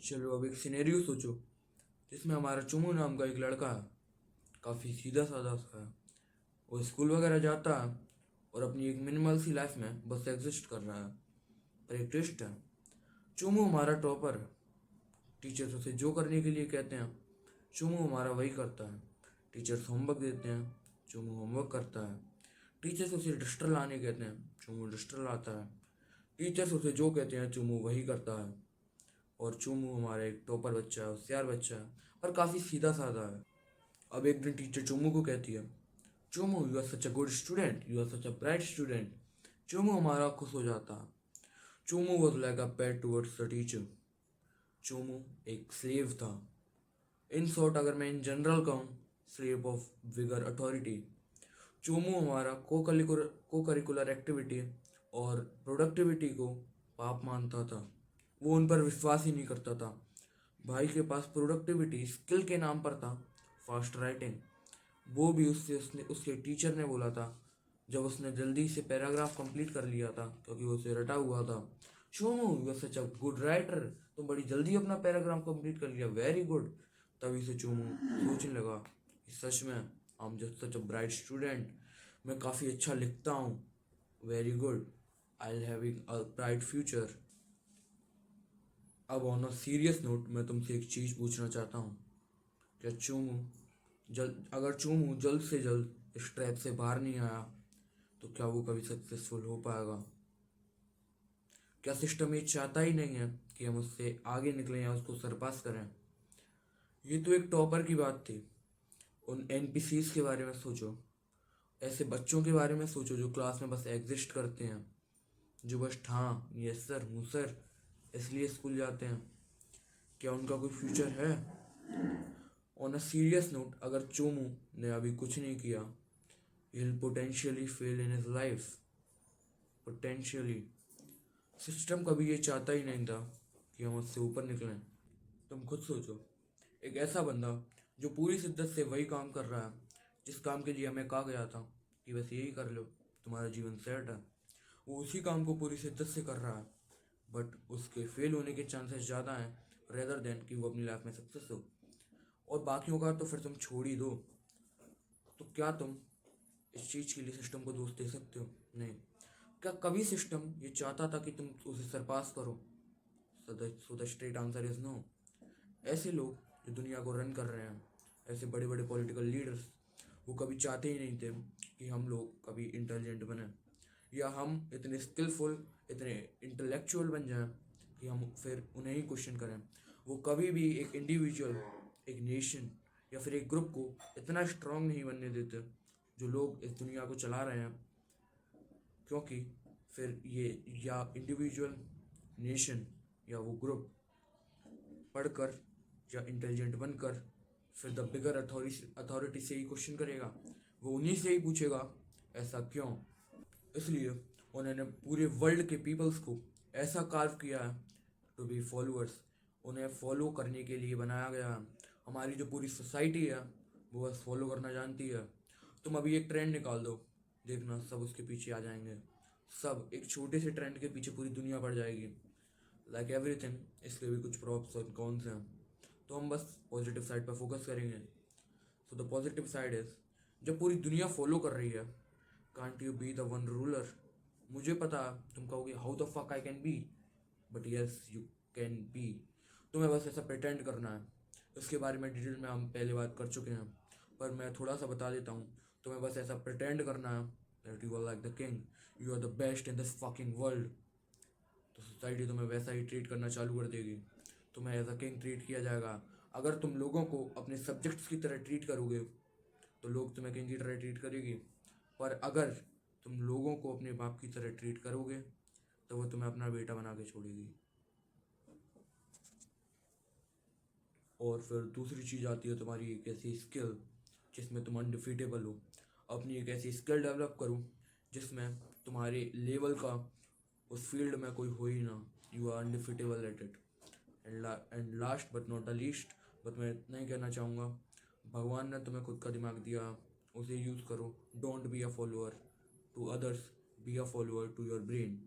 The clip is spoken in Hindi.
चलो अब एक सिनेरियो सोचो जिसमें हमारा चुमू नाम का एक लड़का है। काफ़ी सीधा साधा सा है। वो स्कूल वगैरह जाता है और अपनी एक मिनिमल सी लाइफ में बस एग्जिस्ट कर रहा है। पर एक ट्विस्ट है। चुमू हमारा टॉपर है। टीचर्स उसे जो करने के लिए कहते हैं चुमू हमारा वही करता है। टीचर्स होमवर्क देते हैं, चुमू होमवर्क करता है। टीचर्स उसे डस्टर लाने कहते हैं, चुमू डस्टर लाता है। टीचर्स उसे जो कहते हैं चुमू वही करता है। और चुमू हमारा एक टॉपर बच्चा है, होशियार बच्चा है, पर काफ़ी सीधा साधा है। अब एक दिन टीचर चुमू को कहती है, Chumu you are such a good student, you are such a bright student. Chumu हमारा खुश हो जाता है। Chumu was like a pet towards the teacher. Chumu एक स्लेव था। इन शॉर्ट अगर मैं इन जनरल कहूँ, slave of bigger authority. Chomu हमारा को करिकुलर एक्टिविटी और प्रोडक्टिविटी को पाप मानता था। वो उन पर विश्वास ही नहीं करता था। भाई के पास प्रोडक्टिविटी स्किल के नाम पर था, फास्ट राइटिंग। वो भी उससे उसने उसके टीचर ने बोला था जब उसने जल्दी से पैराग्राफ कंप्लीट कर लिया था क्योंकि वो उसे रटा हुआ था। चोमू you are such a good writer, तुम बड़ी जल्दी अपना पैराग्राफ कंप्लीट कर लिया, वेरी गुड। तभी से चोमू सोचने लगा कि सच में I am just such a bright student, मैं काफ़ी अच्छा लिखता हूँ, very good, I L having a bright future. अब ऑन अ सीरियस नोट मैं तुमसे एक चीज़ पूछना चाहता हूँ। क्या चूमू अगर चूमू जल्द से जल्द इस ट्रैप से बाहर नहीं आया तो क्या वो कभी सक्सेसफुल हो पाएगा? क्या सिस्टम ये चाहता ही नहीं है कि हम उससे आगे निकलें या उसको सरपास करें? ये तो एक टॉपर की बात थी। उन एनपीसीज के बारे में सोचो। ऐसे बच्चों के बारे में सोचो जो क्लास में बस एग्जिस्ट करते हैं, जो बस हाँ यस सर हूँ सर इसलिए स्कूल जाते हैं। क्या उनका कोई फ्यूचर है? ऑन अ सीरियस नोट, अगर चोमू ने अभी कुछ नहीं किया, he'll potentially fail in his life, potentially. System कभी ये चाहता ही नहीं था कि हम उससे ऊपर निकलें। तुम खुद सोचो, एक ऐसा बंदा जो पूरी शिद्दत से वही काम कर रहा है जिस काम के लिए हमें कहा गया था कि बस यही कर लो, तुम्हारा जीवन सेट है, वो उसी काम को पूरी शिद्दत से कर रहा है, बट उसके फेल होने के चांसेस ज़्यादा हैं रेदर देन कि वो अपनी लाइफ में सक्सेस हो। और बाकियों का तो फिर तुम छोड़ ही दो। तो क्या तुम इस चीज़ के लिए सिस्टम को दोष दे सकते हो? नहीं। क्या कभी सिस्टम ये चाहता था कि तुम उसे सरपास करो? So the straight answer is no. ऐसे लोग जो दुनिया को रन कर रहे हैं, ऐसे बड़े बड़े पॉलिटिकल लीडर्स, वो कभी चाहते ही नहीं थे कि हम लोग कभी इंटेलिजेंट बने या हम इतने स्किलफुल, इतने इंटेलेक्चुअल बन जाएं कि हम फिर उन्हें ही क्वेश्चन करें। वो कभी भी एक इंडिविजुअल, एक नेशन या फिर एक ग्रुप को इतना स्ट्रांग नहीं बनने देते जो लोग इस दुनिया को चला रहे हैं। क्योंकि फिर ये या इंडिविजुअल, नेशन या वो ग्रुप पढ़कर या इंटेलिजेंट बनकर फिर द बिगर अथॉरिटी से ही क्वेश्चन करेगा। वो उन्हीं से ही पूछेगा ऐसा क्यों। इसलिए उन्होंने पूरे वर्ल्ड के पीपल्स को ऐसा कार्व किया है टू बी फॉलोअर्स। उन्हें फॉलो करने के लिए बनाया गया है। हमारी जो पूरी सोसाइटी है वो बस फॉलो करना जानती है। तुम अभी एक ट्रेंड निकाल दो, देखना सब उसके पीछे आ जाएंगे। सब एक छोटे से ट्रेंड के पीछे पूरी दुनिया पड़ जाएगी। लाइक एवरीथिंग, इसके भी कुछ प्रॉप्स और कॉन्स हैं। तो हम बस पॉजिटिव साइड पर फोकस करेंगे। So the positive side is, जब पूरी दुनिया फॉलो कर रही है, can't you be the one ruler? मुझे पता तुम कहोगे how the fuck I can be, but yes you can be. तुम्हें बस ऐसा प्रिटेंड करना है। इसके बारे में डिटेल में हम पहले बात कर चुके हैं, पर मैं थोड़ा सा बता देता हूँ। तुम्हें बस ऐसा प्रिटेंड करना है that you are like the king, you are the best in this fucking world. तो सोसाइटी तुम्हें वैसा ही ट्रीट करना चालू कर देगी। तुम्हें एज अ किंग ट्रीट किया जाएगा। अगर तुम लोगों को अपने सब्जेक्ट्स की तरह ट्रीट करोगे तो लोग तुम्हें किंग की तरह ट्रीट करेगी। पर अगर तुम लोगों को अपने बाप की तरह ट्रीट करोगे तो वो तुम्हें अपना बेटा बना के छोड़ेगी। और फिर दूसरी चीज़ आती है तुम्हारी एक ऐसी स्किल जिसमें तुम अनडिफीटेबल हो। अपनी एक ऐसी स्किल डेवलप करो जिसमें तुम्हारे लेवल का उस फील्ड में कोई हो ही ना। You are undefeatable at it. And last but not the least, but मैं इतना ही कहना चाहूँगा, भगवान ने तुम्हें खुद का दिमाग दिया, उसे यूज़ करो। Don't be a follower to others, be a follower to your brain.